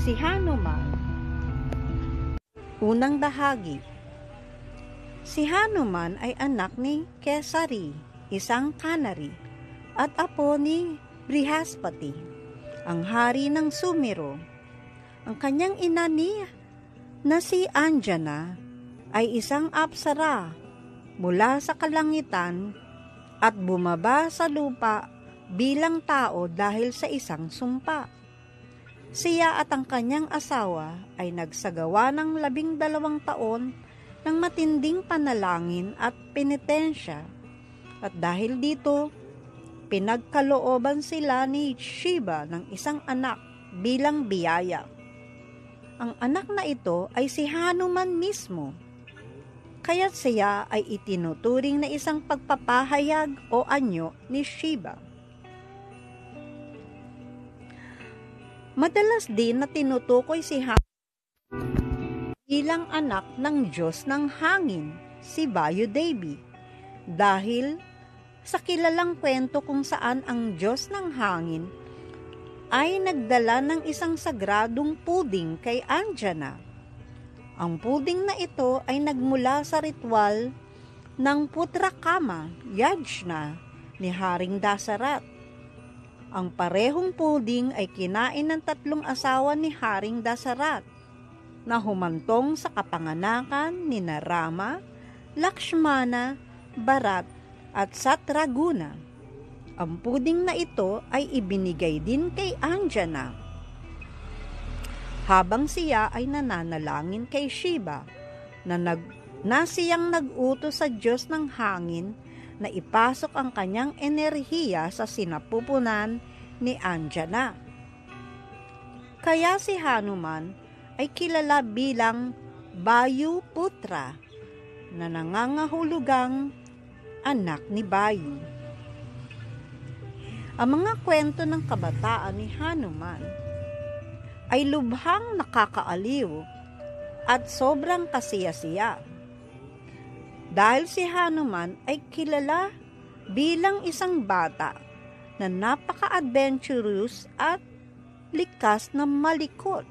Si Hanuman. Unang bahagi. Si Hanuman ay anak ni Kesari, isang Kanari, at apo ni Brihaspati, ang hari ng Sumero. Ang kanyang ina na si Anjana ay isang apsara mula sa kalangitan at bumaba sa lupa bilang tao dahil sa isang sumpa. Siya at ang kanyang asawa ay nagsagawa ng 12 taon ng matinding panalangin at penitensya. At dahil dito, pinagkalooban sila ni Shiva ng isang anak bilang biyaya. Ang anak na ito ay si Hanuman mismo. Kaya't siya ay itinuturing na isang pagpapahayag o anyo ni Shiva. Madalas din na tinutukoy si Hanuman bilang anak ng Diyos ng hangin, si Vayu Devi, dahil sa kilalang kwento kung saan ang Diyos ng hangin ay nagdala ng isang sagradong puding kay Anjana. Ang puding na ito ay nagmula sa ritual ng Putrakama Yajna ni Haring Dasarat. Ang parehong puding ay kinain ng 3 asawa ni Haring Dasarat na humantong sa kapanganakan ni Rama, Lakshmana, Bharat at Satraguna. Ang puding na ito ay ibinigay din kay Anjana habang siya ay nananalangin kay Shiva na siyang nag-utos sa Diyos ng hangin na ipasok ang kanyang enerhiya sa sinapupunan ni Anjana. Kaya si Hanuman ay kilala bilang Vayu Putra, na nangangahulugang anak ni Vayu. Ang mga kwento ng kabataan ni Hanuman ay lubhang nakakaaliw at sobrang kasiyasiya. Dahil si Hanuman ay kilala bilang isang bata na napaka-adventurous at likas na malikot.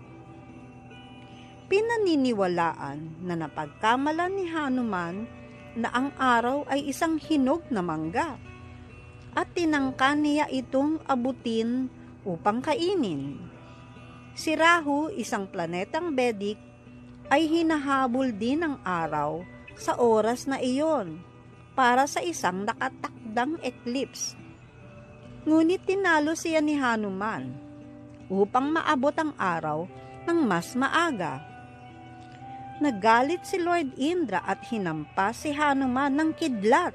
Pinaniniwalaan na napagkamalan ni Hanuman na ang araw ay isang hinog na mangga at tinangka niya itong abutin upang kainin. Si Rahu, isang planetang Vedic, ay hinahabol din ng araw sa oras na iyon para sa isang nakatakdang eclipse. Ngunit tinalo siya ni Hanuman upang maabot ang araw ng mas maaga. Nagalit si Lord Indra at hinampas si Hanuman ng kidlat.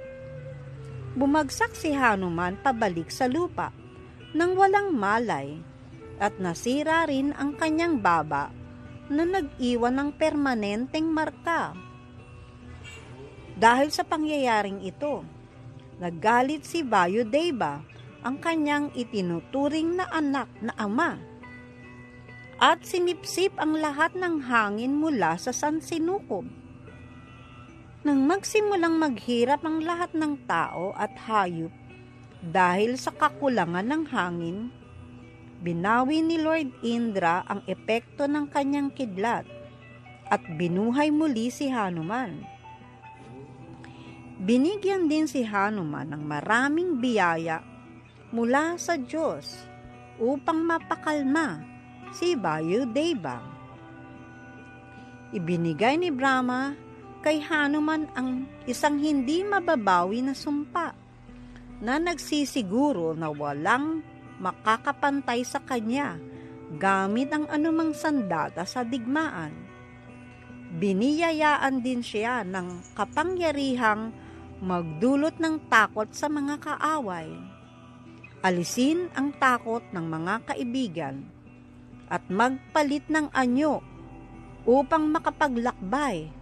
Bumagsak si Hanuman pabalik sa lupa nang walang malay at nasira rin ang kanyang baba na nag-iwan ng permanenteng marka. Dahil sa pangyayaring ito, nagalit si Vayudeva, ang kanyang itinuturing na anak na ama, at sinipsip ang lahat ng hangin mula sa sansinukob. Nang magsimulang maghirap ang lahat ng tao at hayop dahil sa kakulangan ng hangin, binawi ni Lord Indra ang epekto ng kanyang kidlat at binuhay muli si Hanuman. Binigyan din si Hanuman ng maraming biyaya mula sa Diyos upang mapakalma si Vayudeva. Ibinigay ni Brahma kay Hanuman ang isang hindi mababawi na sumpa na nagsisiguro na walang makakapantay sa kanya gamit ang anumang sandata sa digmaan. Biniyayaan din siya ng kapangyarihang magdulot ng takot sa mga kaaway, alisin ang takot ng mga kaibigan, at magpalit ng anyo upang makapaglakbay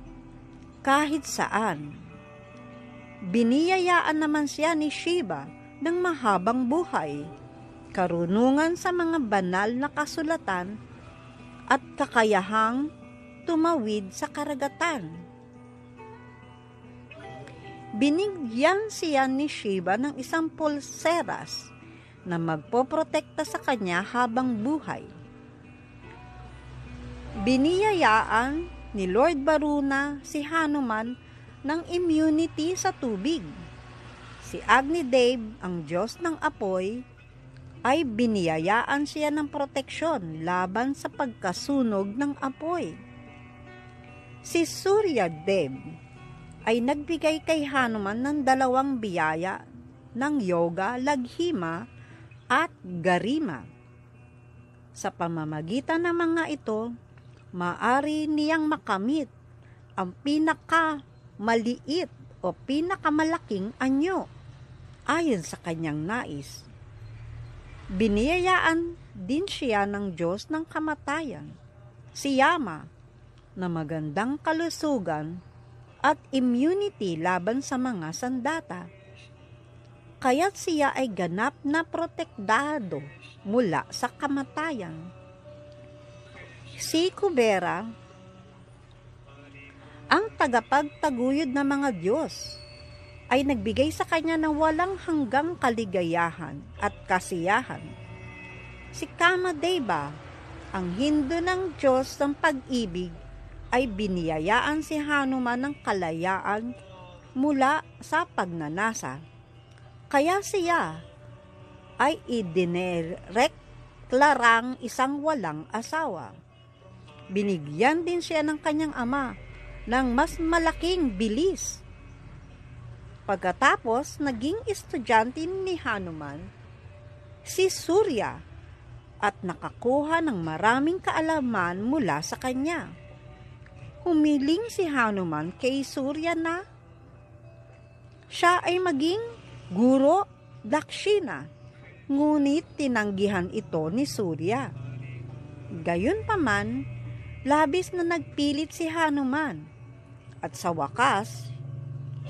kahit saan. Biniyayaan naman siya ni Shiva ng mahabang buhay, karunungan sa mga banal na kasulatan, at kakayahang tumawid sa karagatan. Binigyan siya ni Shiva ng isang pulseras na magpoprotekta sa kanya habang buhay. Biniyayaan ni Lord Varuna si Hanuman ng immunity sa tubig. Si Agnidev, ang Diyos ng apoy, ay biniyayaan siya ng proteksyon laban sa pagkasunog ng apoy. Si Surya Dev ay nagbigay kay Hanuman ng 2 biyaya ng yoga, laghima at garima. Sa pamamagitan ng mga ito, maaari niyang makamit ang pinakamaliit o pinakamalaking anyo ayon sa kanyang nais. Biniyayaan din siya ng Diyos ng kamatayan, si Yama, na magandang kalusugan at immunity laban sa mga sandata. Kaya't siya ay ganap na protektado mula sa kamatayan. Si Kubera, ang tagapagtaguyod ng mga Diyos, ay nagbigay sa kanya ng walang hanggang kaligayahan at kasiyahan. Si Kamadeva, ang Hindu ng Diyos ng pag-ibig, ay biniyayaan si Hanuman ng kalayaan mula sa pagnanasa. Kaya siya ay idineklarang isang walang asawa. Binigyan din siya ng kanyang ama ng mas malaking bilis. Pagkatapos, naging estudyante ni Hanuman si Surya at nakakuha ng maraming kaalaman mula sa kanya. Humiling si Hanuman kay Surya na siya ay maging guro Dakshina, ngunit tinanggihan ito ni Surya. Gayunpaman, labis na nagpilit si Hanuman at sa wakas,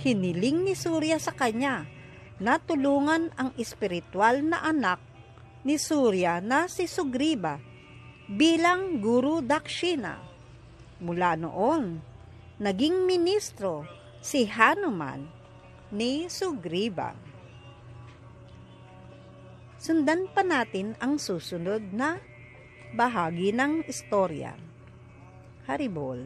hiniling ni Surya sa kanya na tulungan ang espiritual na anak ni Surya na si Sugriva bilang Guru Dakshina. Mula noon, naging ministro si Hanuman ni Sugriva. Sundan pa natin ang susunod na bahagi ng istorya. Haribol.